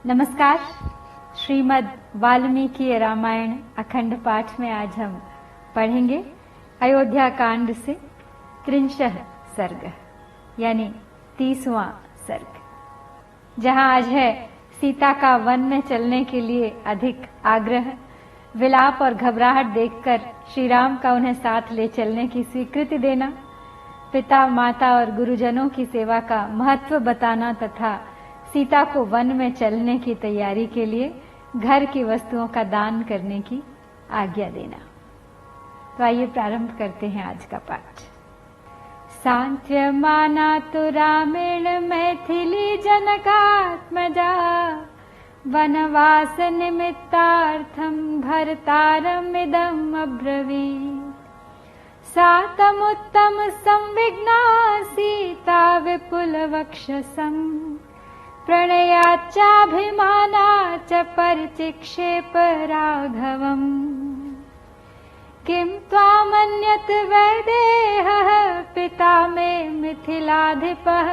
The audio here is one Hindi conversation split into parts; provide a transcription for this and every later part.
नमस्कार। श्रीमद् वाल्मीकि रामायण अखंड पाठ में आज हम पढ़ेंगे अयोध्या कांड से 63 सर्ग यानी 30वां सर्ग, जहां आज है सीता का वन में चलने के लिए अधिक आग्रह, विलाप और घबराहट देखकर श्री राम का उन्हें साथ ले चलने की स्वीकृति देना, पिता माता और गुरुजनों की सेवा का महत्व बताना तथा सीता को वन में चलने की तैयारी के लिए घर की वस्तुओं का दान करने की आज्ञा देना। तो आइए प्रारंभ करते हैं आज का पाठ। सांत्यमाना तु रामेण मैथिली जनकात्मजा वनवास निमित्तार्थं भरतारमिदम् अब्रवीत्। सा तमुत्तम संविघ्ना सीता विपुलवक्षसम् प्रणयाच्चाभिमाना च परिचिक्षेप राघवम्। किं त्वामन्यत वैदेहः पिता मे मिथिलाधिपः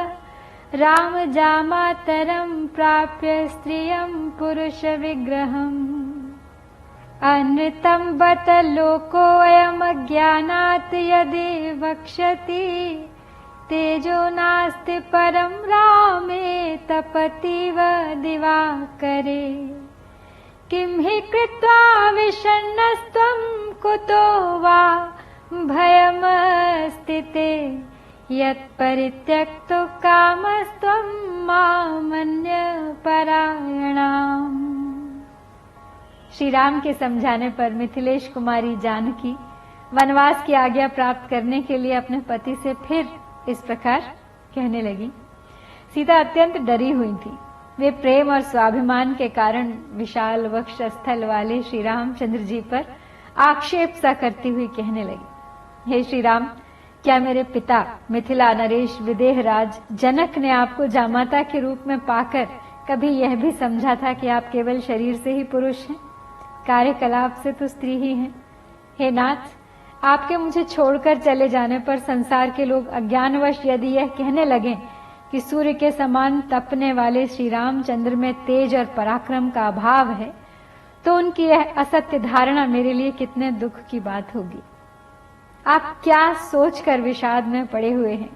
रामजामातरं प्राप्य स्त्रियं पुरुष विग्रहम्। अनृतं बत लोकोऽयम् अज्ञानात् यदि वक्ष्यति तेजो नास्ति परं रामे तपतीव दिवाकरे। किं हि कृत्वा विषण्णस्त्वं कुतो वा भयमस्ति ते यत्परित्यक्तो कामस्त्वं मामन्यपरायणाम्। श्री राम के समझाने पर मिथिलेश कुमारी जानकी वनवास की आज्ञा प्राप्त करने के लिए अपने पति से फिर इस प्रकार कहने लगी। सीता अत्यंत डरी हुई थी। वे प्रेम और स्वाभिमान के कारण विशाल वक्ष स्थल वाले श्री रामचंद्र जी पर आक्षेप सा करती हुई कहने लगी, हे श्री राम, क्या मेरे पिता मिथिला नरेश विदेहराज जनक ने आपको जामाता के रूप में पाकर कभी यह भी समझा था कि आप केवल शरीर से ही पुरुष हैं, कार्यकलाप से तो स्त्री ही हैं? हे नाथ, आपके मुझे छोड़कर चले जाने पर संसार के लोग अज्ञानवश यदि यह कहने लगे कि सूर्य के समान तपने वाले श्री रामचंद्र में तेज और पराक्रम का अभाव है, तो उनकी यह असत्य धारणा मेरे लिए कितने दुख की बात होगी। आप क्या सोचकर विषाद में पड़े हुए हैं,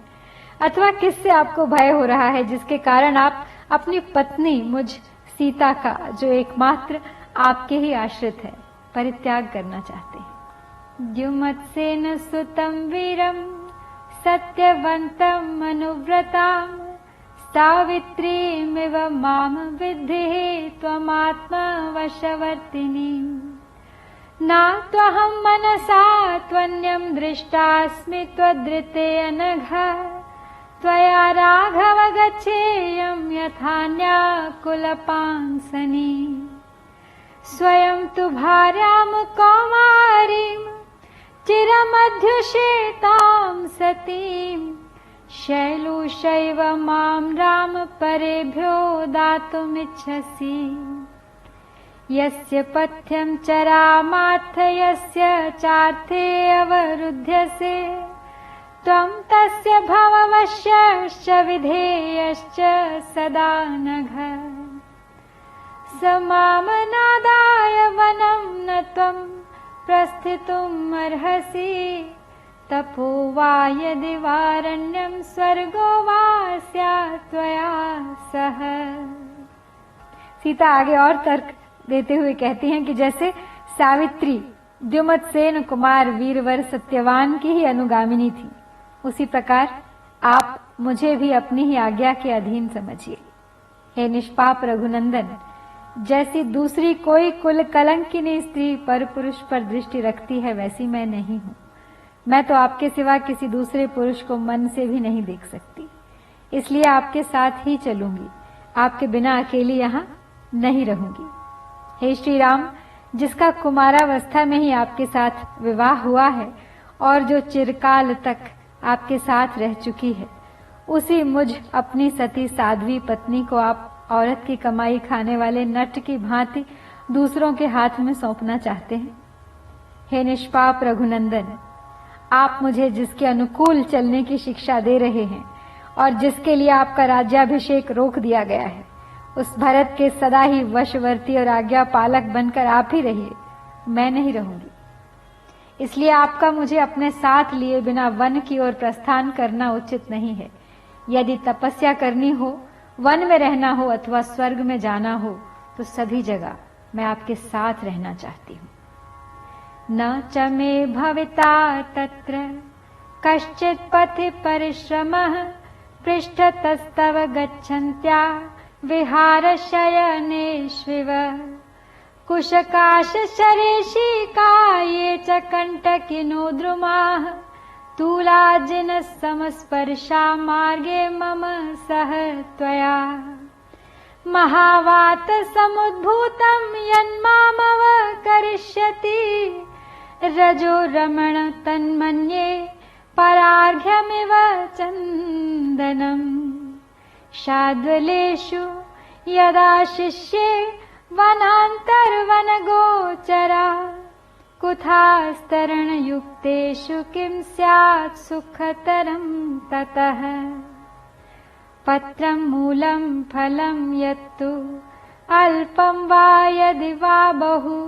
अथवा किससे आपको भय हो रहा है जिसके कारण आप अपनी पत्नी मुझ सीता का, जो एकमात्र आपके ही आश्रित है, परित्याग करना चाहते हैं। द्युमत्सेन सुतं वीरं सत्यवन्तं अनुव्रतां सावित्रीमिव मां विद्धि त्वमात्मवशवर्तिनी। नात्वहं मनसा त्वन्यं दृष्टास्मि त्वदृते अनघ त्वया राघव गच्छेयं यथान्या कुलपांसनि। स्वयं तु भार्यां कौमारीं चिरमध्युषेतां सतीं शैलूषैव मां राम परेभ्यो दातुमिच्छसि। यस्य पथ्यं चरामार्थ यस्य चार्थे अवरुध्यसे त्वं तस्य भववश्यश्च विधेयश्च सदा नघ। स मामनादाय वनं न त्वं प्रस्थितुम् अर्हसि तपो वा यदि वारण्यं स्वर्गो वा स्यात् त्वया सह। सीता आगे और तर्क देते हुए कहती हैं कि जैसे सावित्री द्युमत्सेन कुमार वीरवर सत्यवान की ही अनुगामिनी थी, उसी प्रकार आप मुझे भी अपनी ही आज्ञा के अधीन समझिए। हे निष्पाप रघुनंदन, जैसी दूसरी कोई कुल कलंकिनी स्त्री पर पुरुष पर दृष्टि रखती है, वैसी मैं नहीं हूं। मैं तो आपके सिवा किसी दूसरे पुरुष को मन से भी नहीं देख सकती, इसलिए आपके साथ ही चलूंगी, आपके बिना अकेली यहाँ नहीं रहूंगी। हे श्री राम, जिसका कुमारावस्था में ही आपके साथ विवाह हुआ है और जो चिरकाल तक आपके साथ रह चुकी है, उसी मुझ अपनी सती साध्वी पत्नी को आप औरत की कमाई खाने वाले नट की भांति दूसरों के हाथ में सौंपना चाहते हैं। हे निष्पाप रघुनंदन, आप मुझे जिसके अनुकूल चलने की शिक्षा दे रहे हैं और जिसके लिए आपका राज्याभिषेक रोक दिया गया है, उस भरत के सदा ही वशवर्ती और आज्ञा पालक बनकर आप ही रहिए, मैं नहीं रहूंगी। इसलिए आपका मुझे अपने साथ लिए बिना वन की ओर प्रस्थान करना उचित नहीं है। यदि तपस्या करनी हो, वन में रहना हो अथवा स्वर्ग में जाना हो, तो सभी जगह मैं आपके साथ रहना चाहती हूँ। न च मे भविता तत्र कश्चित् पथि परिश्रमः पृष्ठतस्तव गच्छन्त्या विहारशयनेष्विव कुशकाशशरेशिका ये च कण्टकिनो द्रुमाः तूलाजिनः समस्पर्शा मार्गे मम सह त्वया महावात समुद्भूतं यन्मामवकरिष्यति रजो रमण तन्मन्ये परार्घ्यमिव चन्दनम् शाद्वलेषु यदा शिष्ये वनान्तर्वनगोचरा कुथास्तरणयुक्तेषु किं स्यात् सुखतरं ततः पत्रं मूलं फलं यत्तु अल्पं वा यदि वा बहु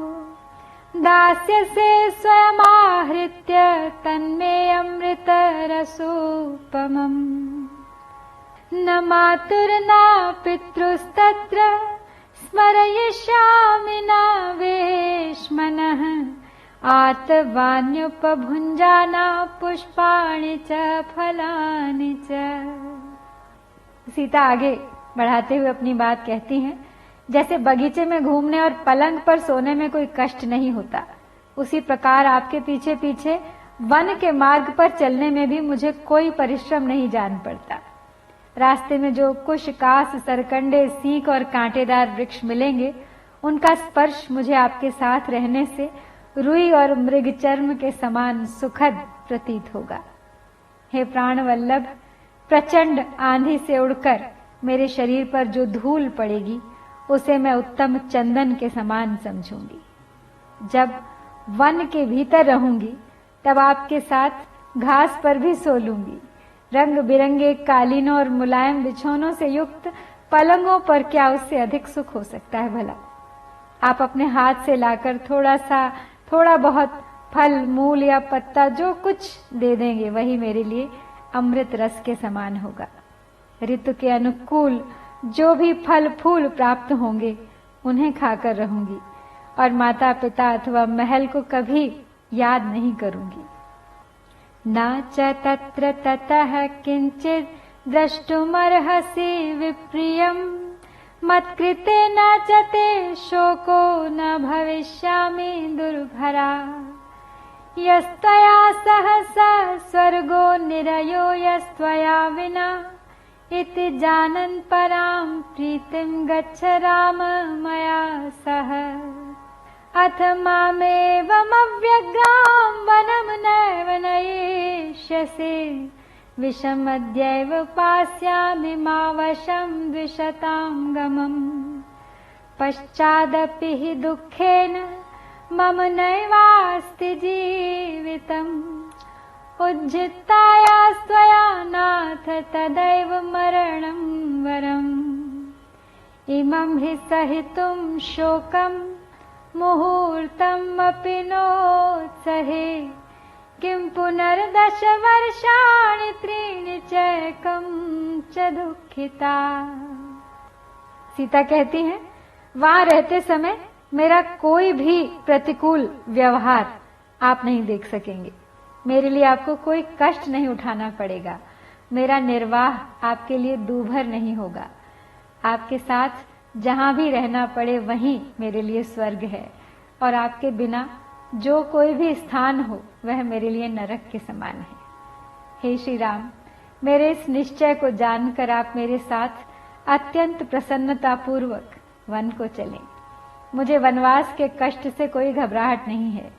दास्यसे स्वयमाहृत्य तन्मे अमृतरसोपमम् न मातुर्ना पितृस्तत्र स्मरयिष्यामि न वेश्मनः आतवान्युपभुञ्जाना पुष्पाणि च फलानि च। सीता आगे बढ़ाते हुए अपनी बात कहती हैं, जैसे बगीचे में घूमने और पलंग पर सोने में कोई कष्ट नहीं होता, उसी प्रकार आपके पीछे पीछे वन के मार्ग पर चलने में भी मुझे कोई परिश्रम नहीं जान पड़ता। रास्ते में जो कुश, कास, सरकंडे, सीख और कांटेदार वृक्ष मिलेंगे, उनका स्पर्श मुझे आपके साथ रहने से रुई और मृग चर्म के समान सुखद प्रतीत होगा। हे प्राण वल्लभ, प्रचंड आंधी से उड़कर मेरे शरीर पर जो धूल पड़ेगी, उसे मैं उत्तम चंदन के समान समझूंगी। जब वन के भीतर रहूंगी, तब आपके साथ घास पर भी सो लूंगी। रंग बिरंगे कालीनों और मुलायम बिछौनों से युक्त पलंगों पर क्या उससे अधिक सुख हो सकता है भला। आप अपने हाथ से लाकर थोड़ा बहुत फल, मूल या पत्ता जो कुछ दे देंगे, वही मेरे लिए अमृत रस के समान होगा। ऋतु के अनुकूल जो भी फल फूल प्राप्त होंगे, उन्हें खाकर रहूंगी और माता पिता अथवा महल को कभी याद नहीं करूंगी। न च तत्र ततः किंचित् द्रष्टुमर्हसि विप्रियम् मत्कृते न च ते शोको न भविष्यामि दुर्भरा यस्त्वया सह स्वर्गो निरयो यस्त्वया विना इति जानन् परां प्रीतिं गच्छ राम मया सह अथ मामेवमव्यग्रां वनं नैव नयिष्यसि विषमद्यैव पास्यामि मा वशं द्विषतां गमम् पश्चादपि हि दुःखेन मम नैवास्ति जीवितम् उज्झित्तायास्त्वया नाथ तदैव मरणं वरम् इमं हि सहितुं शोकम् मुहूर्तम् अपि नोत्सहे किं पुनर्दश वर्षाणि त्रीणि चैकं च दुःखिता। सीता कहती है, वहां रहते समय मेरा कोई भी प्रतिकूल व्यवहार आप नहीं देख सकेंगे। मेरे लिए आपको कोई कष्ट नहीं उठाना पड़ेगा। मेरा निर्वाह आपके लिए दूभर नहीं होगा। आपके साथ जहां भी रहना पड़े वहीं मेरे लिए स्वर्ग है, और आपके बिना जो कोई भी स्थान हो वह मेरे लिए नरक के समान है। हे श्री राम, मेरे इस निश्चय को जानकर आप मेरे साथ अत्यंत प्रसन्नता पूर्वक वन को चलें। मुझे वनवास के कष्ट से कोई घबराहट नहीं है।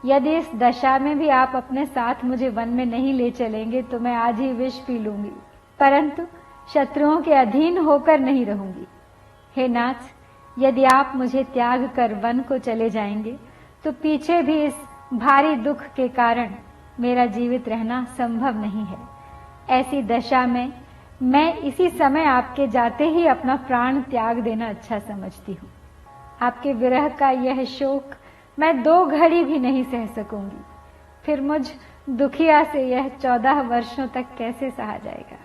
यदि इस दशा में भी आप अपने साथ मुझे वन में नहीं ले चलेंगे तो मैं आज ही विष पी लूंगी, परंतु शत्रुओं के अधीन होकर नहीं रहूंगी। हे नाथ, यदि आप मुझे त्याग कर वन को चले जाएंगे तो पीछे भी इस भारी दुख के कारण मेरा जीवित रहना संभव नहीं है। ऐसी दशा में मैं इसी समय आपके जाते ही अपना प्राण त्याग देना अच्छा समझती हूँ। आपके विरह का यह शोक मैं 2 घड़ी भी नहीं सह सकूंगी। फिर मुझ दुखिया से यह 14 वर्षों तक कैसे सहा जाएगा।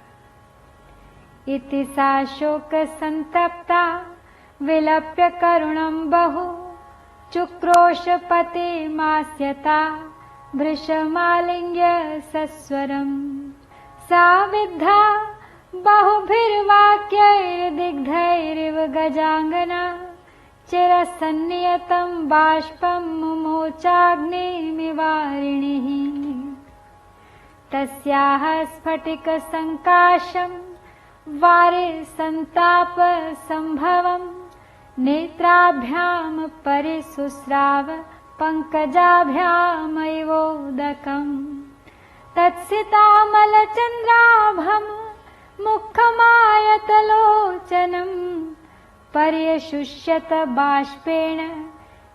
इति सा शोक संतप्ता विलप्य करुणं बहु चुक्रोश पति मास्यता भृशमालिंग्य सस्वरम् सा विद्धा बहुभिर्वाक्यैर्दिग्धैरिव गजांगना चिरसन्नियतं बाष्पं मुमोचाग्निमिवारिणिः तस्याः स्फटिकसङ्काशं वारे सन्ताप संभवं नेत्राभ्यां परिसुस्राव पंकजाभ्यामैवोदकम् तत्सितामलचन्द्राभम् मुखमायतलोचनम् पर्यशुष्यत बाष्पेण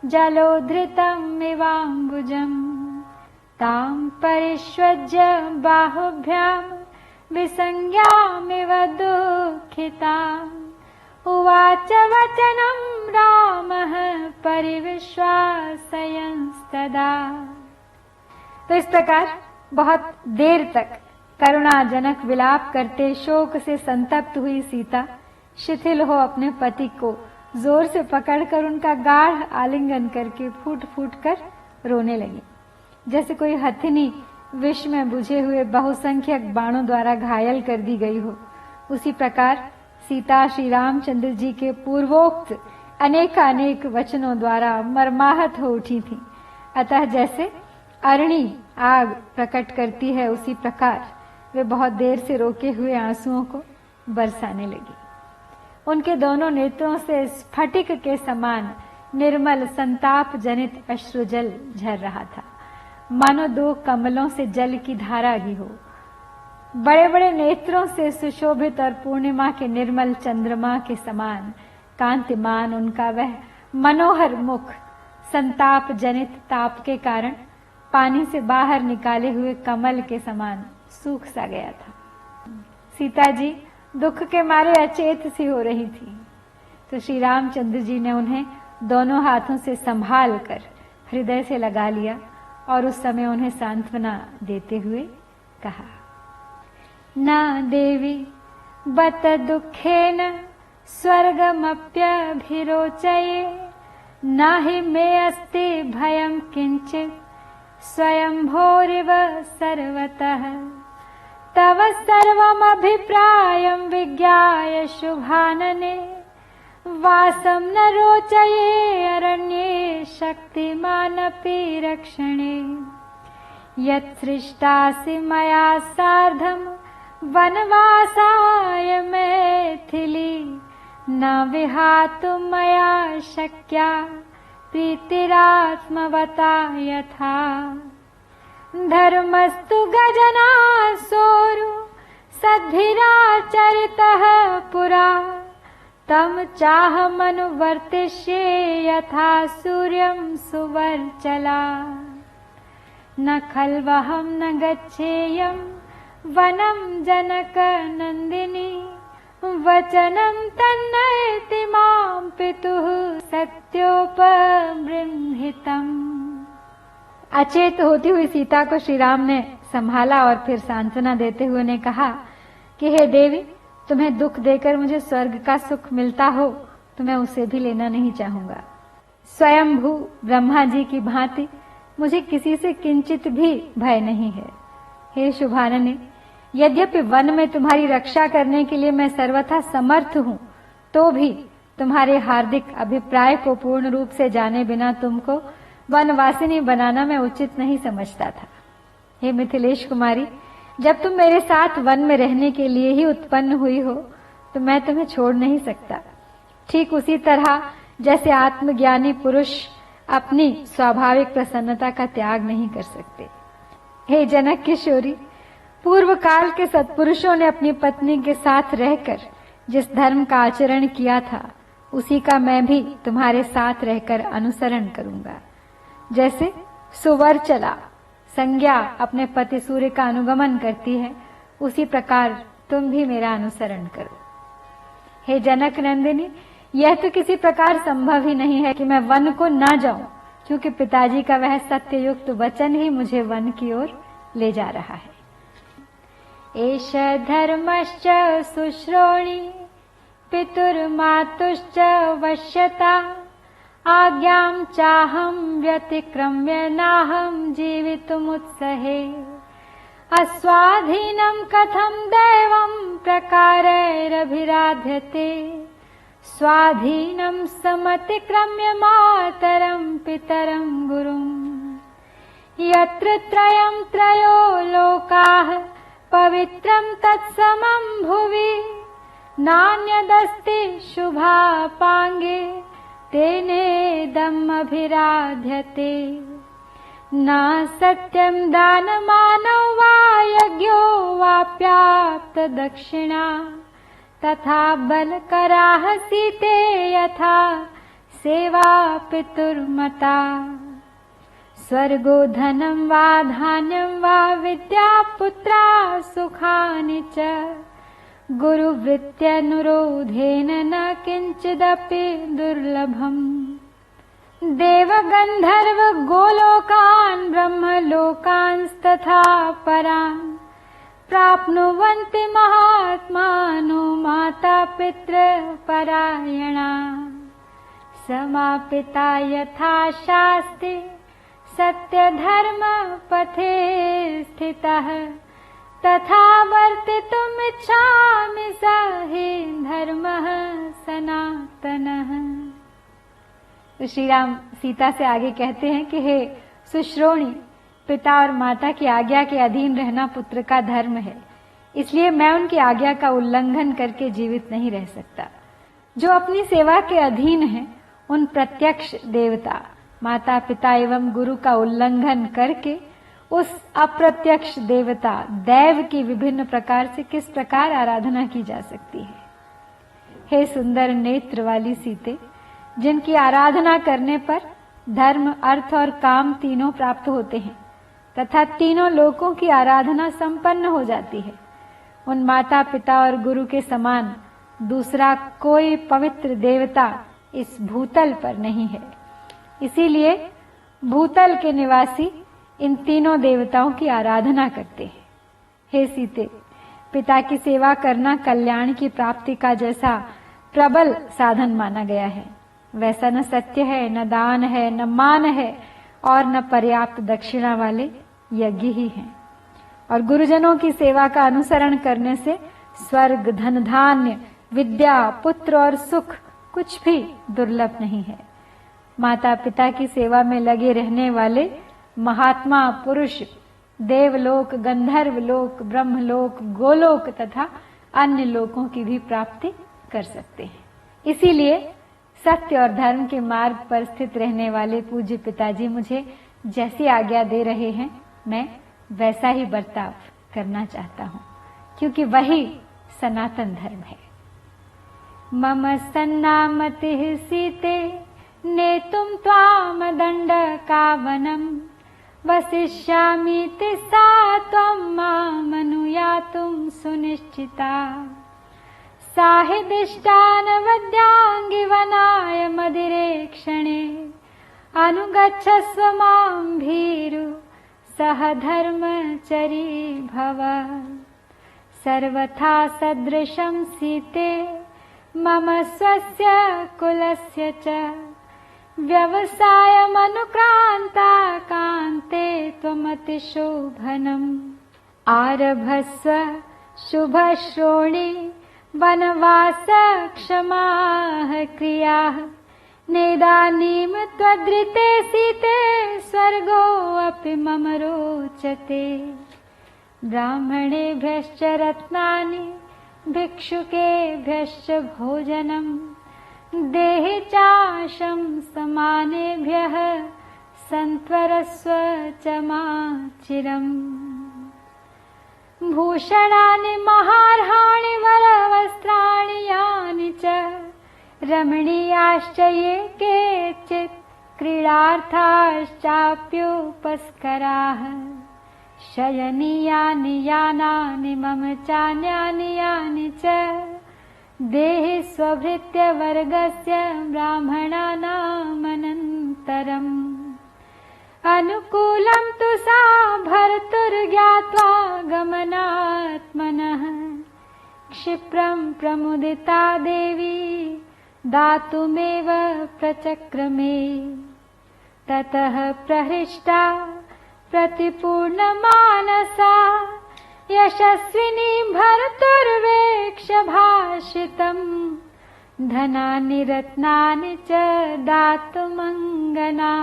जलोद्धृतमिवाम्बुजम् तां परिष्वज्य बाहुभ्याम् विसंज्ञामिव दुःखिताम् उवाच वचनं रामः परिविश्वासयंस्तदा। तो इस प्रकार बहुत देर तक करुणाजनक विलाप करते शोक से संतप्त हुई सीता शिथिल हो अपने पति को जोर से पकड़कर उनका गाढ़ आलिंगन करके फूट फूट कर रोने लगी। जैसे कोई हथिनी विष में बुझे हुए बहुसंख्यक बाणों द्वारा घायल कर दी गई हो, उसी प्रकार सीता श्री रामचंद्र जी के पूर्वोक्त अनेकानेक वचनों द्वारा मर्माहत हो उठी थी। अतः जैसे अरणी आग प्रकट करती है, उसी प्रकार वे बहुत देर से रोके हुए आंसुओं को बरसाने लगी। उनके दोनों नेत्रों से स्फटिक के समान निर्मल संताप जनित अश्रुजल झर रहा था, मानो 2 कमलों से जल की धारा गी हो। बड़े बड़े नेत्रों से सुशोभित और पूर्णिमा के निर्मल चंद्रमा के समान कांतिमान उनका वह मनोहर मुख संताप जनित ताप के कारण पानी से बाहर निकाले हुए कमल के समान सूख सा गया था। सीता जी दुख के मारे अचेत सी हो रही थी, तो श्री रामचंद्र जी ने उन्हें दोनों हाथों से संभाल कर हृदय से लगा लिया और उस समय उन्हें सांत्वना देते हुए कहा, ना देवी बत दुखेन स्वर्गमप्यभिरोचये न हि मे अस्ति भयं किंचित् स्वयंभोरिव सर्वतः तव सर्वमभिप्रायं विज्ञाय शुभानने वासं न रोचये अरण्ये शक्तिमानपि रक्षणे यत्सृष्टासि मया सार्धं वनवासाय मैथिली न विहातुं मया शक्या प्रीतिरात्मवता यथा धर्मस्तु गजनासोरु सद्भिराचरितः पुरा तम चाहमनुवर्तिष्ये यथा सूर्यं सुवर्चला न खल्वहं न गच्छेयं वनं जनकनन्दिनी वचनं तन्नयति मां पितुः सत्योपबृंहितम्। अचेत होती हुई सीता को श्री राम ने संभाला और फिर सांत्वना देते हुए ने कहा कि हे देवी, तुम्हें दुख देकर मुझे स्वर्ग का सुख मिलता हो तो मैं उसे भी लेना नहीं चाहूंगा। स्वयंभू ब्रह्मा जी की भांति मुझे किसी से किंचित भी भय नहीं है। हे शुभानने, यद्यपि वन में तुम्हारी रक्षा करने के लिए मैं सर्वथा समर्थ हूं, तो भी तुम्हारे हार्दिक अभिप्राय को पूर्ण रूप से जाने बिना तुमको वनवासिनी बनाना मैं उचित नहीं समझता था। हे मिथिलेश कुमारी, जब तुम मेरे साथ वन में रहने के लिए ही उत्पन्न हुई हो तो मैं तुम्हें छोड़ नहीं सकता। ठीक उसी तरह जैसे आत्मज्ञानी पुरुष अपनी स्वाभाविक प्रसन्नता का त्याग नहीं कर सकते। हे जनक किशोरी, पूर्व काल के सत्पुरुषों ने अपनी पत्नी के साथ रहकर जिस धर्म का आचरण किया था, उसी का मैं भी तुम्हारे साथ रहकर अनुसरण करूंगा। जैसे सुवर्चला संज्ञा अपने पति सूर्य का अनुगमन करती है, उसी प्रकार तुम भी मेरा अनुसरण करो। हे जनक नंदिनी, यह तो किसी प्रकार संभव ही नहीं है कि मैं वन को ना जाऊं, क्योंकि पिताजी का वह सत्ययुक्त वचन ही मुझे वन की ओर ले जा रहा है। एष धर्मश्च शुश्रोणि पितुर्मातुश्च वश्यता, आज्ञां चाहं व्यतिक्रम्य नाहं जीवितुमुत्सहे। अस्वाधीनं कथं दैवं प्रकारैरभिराध्यते, स्वाधीनं समतिक्रम्य मातरं पितरं गुरुम्। यत्र त्रयं त्रयो लोकाः पवित्रं तत्समं भुवि, नान्यदस्ति शुभापाङ्गे तेनेदम् अभिराध्यते। न सत्यं दानमानो वा यज्ञो वाप्याप्त दक्षिणा, तथा बलकराः सीते यथा सेवा पितुर्मता। स्वर्गो धनं वा धान्यं वा विद्या पुत्रा सुखानि च, गुरुवृत्त्यनुरोधेन न किंचिदपि दुर्लभम्। देवगन्धर्व गोलोकान् ब्रह्मलोकांस्तथा परान्, प्राप्नुवन्ति महात्मानो माता पितृपरायणा। समापिता यथा शास्त्रे सत्यधर्म पथे स्थितः, तथा वर्तितुमिच्छामि स हि धर्मः सनातनः। तो श्री राम सीता से आगे कहते हैं कि हे सुश्रोणी, पिता और माता की आज्ञा के अधीन रहना पुत्र का धर्म है, इसलिए मैं उनकी आज्ञा का उल्लंघन करके जीवित नहीं रह सकता। जो अपनी सेवा के अधीन है, उन प्रत्यक्ष देवता माता पिता एवं गुरु का उल्लंघन करके उस अप्रत्यक्ष देवता दैव की विभिन्न प्रकार से किस प्रकार आराधना की जा सकती है। हे सुंदर नेत्र वाली सीते, जिनकी आराधना करने पर धर्म, अर्थ और काम तीनों प्राप्त होते हैं तथा तीनों लोकों की आराधना संपन्न हो जाती है, उन माता पिता और गुरु के समान दूसरा कोई पवित्र देवता इस भूतल पर नहीं है। इसीलिए भूतल के निवासी इन तीनों देवताओं की आराधना करते हैं। हे सीते, पिता की सेवा करना कल्याण की प्राप्ति का जैसा प्रबल साधन माना गया है, वैसा न सत्य है, न दान है, न मान है और न पर्याप्त दक्षिणा वाले यज्ञ ही हैं। और गुरुजनों की सेवा का अनुसरण करने से स्वर्ग, धन धान्य, विद्या, पुत्र और सुख कुछ भी दुर्लभ नहीं है। माता पिता की सेवा में लगे रहने वाले महात्मा पुरुष देवलोक, गंधर्व लोक, ब्रह्मलोक, गोलोक तथा अन्य लोकों की भी प्राप्ति कर सकते हैं। इसीलिए सत्य और धर्म के मार्ग पर स्थित रहने वाले पूज्य पिताजी मुझे जैसी आज्ञा दे रहे हैं, मैं वैसा ही बर्ताव करना चाहता हूँ, क्योंकि वही सनातन धर्म है। मम सन्नामतिः सीते नेतुं त्वाम दण्डकावनं, वसिष्यामीति सा त्वं मामनुयातुं सुनिश्चिता। साहिदिष्टानवद्याङ्गि वनाय मदिरेक्षणे, अनुगच्छस्व मां भीरु सह धर्मचरी भव। सर्वथा सदृशं सीते मम स्वस्य कुलस्य च, व्यवसायमनुक्रान्ता कान्ते त्वमतिशोभनम्। आरभस्व शुभश्रोणी वनवासक्षमाः क्रियाः, नेदानीं त्वदृते सीते स्वर्गोऽपि मम रोचते। ब्राह्मणेभ्यश्च रत्नानि भिक्षुकेभ्यश्च भोजनम्, देहि चाशं समानेभ्यः सन्त्वरस्व च माचिरम्। भूषणानि महार्हाणि वरवस्त्राणि यानि च, रमणीयाश्च ये केचित् क्रीडार्थाश्चाप्युपस्कराः। शयनीयानि यानानि मम चान्यानि यानि च देहि स्वभृत्य वर्गस्य ब्राह्मणानामनन्तरम् अनुकूलं तु सा भर्तुर्ज्ञात्वा गमनात्मनः क्षिप्रं प्रमुदिता देवी दातुमेव प्रचक्रमे ततः प्रहृष्टा प्रतिपूर्णमानसा यशस्विनी भर्तुर्वेक्ष्य भाषितम् धनानि रत्नानि च दातुमङ्गना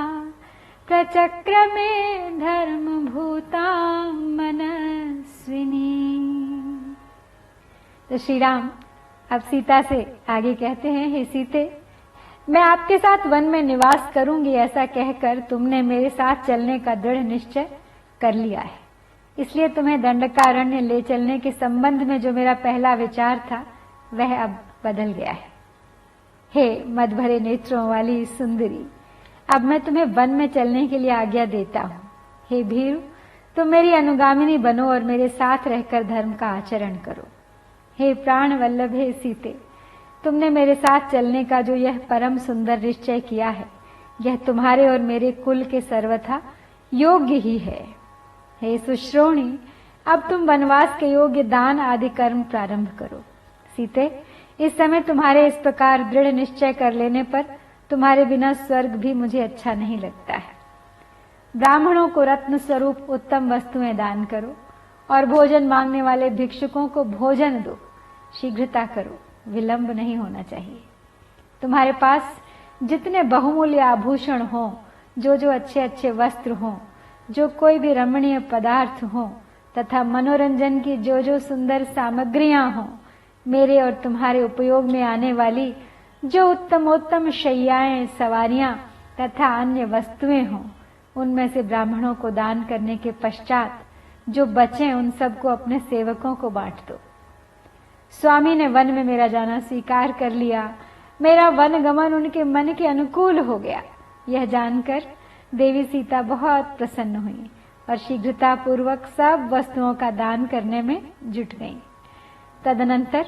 प्रचक्रमे धर्मभूतां मनस्विनी। तो श्री राम अब सीता से आगे कहते हैं, हे सीते, मैं आपके साथ वन में निवास करूंगी ऐसा कहकर तुमने मेरे साथ चलने का दृढ़ निश्चय कर लिया है, इसलिए तुम्हें दंडकारण्य ले चलने के संबंध में जो मेरा पहला विचार था वह अब बदल गया है। हे मदभरे नेत्रों वाली सुंदरी, अब मैं तुम्हें वन में चलने के लिए आज्ञा देता हूँ। हे भीरू, तुम मेरी अनुगामिनी बनो और मेरे साथ रहकर धर्म का आचरण करो। हे प्राण वल्लभ, हे सीते, तुमने मेरे साथ चलने का जो यह परम सुंदर निश्चय किया है, यह तुम्हारे और मेरे कुल के सर्वथा योग्य ही है। हे सुश्रोणी, अब तुम वनवास के योग्य दान आदि कर्म प्रारंभ करो। सीते, इस समय तुम्हारे इस प्रकार दृढ़ निश्चय कर लेने पर तुम्हारे बिना स्वर्ग भी मुझे अच्छा नहीं लगता है। ब्राह्मणों को रत्न स्वरूप उत्तम वस्तुएं दान करो और भोजन मांगने वाले भिक्षुकों को भोजन दो। शीघ्रता करो, विलंब नहीं होना चाहिए। तुम्हारे पास जितने बहुमूल्य आभूषण हों, जो जो अच्छे अच्छे वस्त्र हों, जो कोई भी रमणीय पदार्थ हों तथा मनोरंजन की जो जो सुंदर सामग्रियां हों, मेरे और तुम्हारे उपयोग में आने वाली जो उत्तमोत्तम शैयाएं, सवारियां तथा अन्य वस्तुएं हों, उनमें से ब्राह्मणों को दान करने के पश्चात जो बचे उन सबको अपने सेवकों को बांट दो। स्वामी ने वन में मेरा जाना स्वीकार कर लिया, मेरा वन गमन उनके मन के अनुकूल हो गया। यह जानकर देवी सीता बहुत प्रसन्न हुई और शीघ्रता पूर्वक सब वस्तुओं का दान करने में जुट गईं। तदनंतर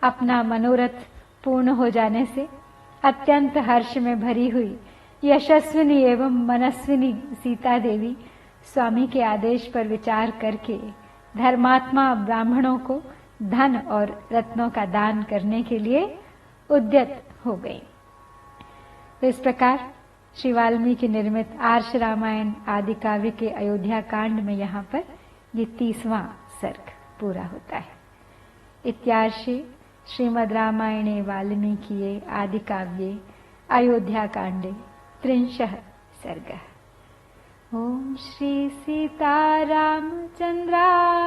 अपना मनोरथ पूर्ण हो जाने से अत्यंत हर्ष में भरी हुई यशस्विनी एवं मनस्विनी सीता देवी स्वामी के आदेश पर विचार करके धर्मात्मा ब्राह्मणों को धन और रत्नों का दान करने के लिए उद्यत हो गई। तो इस प्रकार श्री वाल्मीकि निर्मित आर्ष रामायण आदि काव्य के अयोध्या कांड में यहाँ पर ये 30वां सर्ग पूरा होता है। इत्यार्षे श्रीमद् रामायणे वाल्मीकिये आदि काव्ये अयोध्या कांडे 30 सर्गः। ओम श्री सीता रामचंद्राय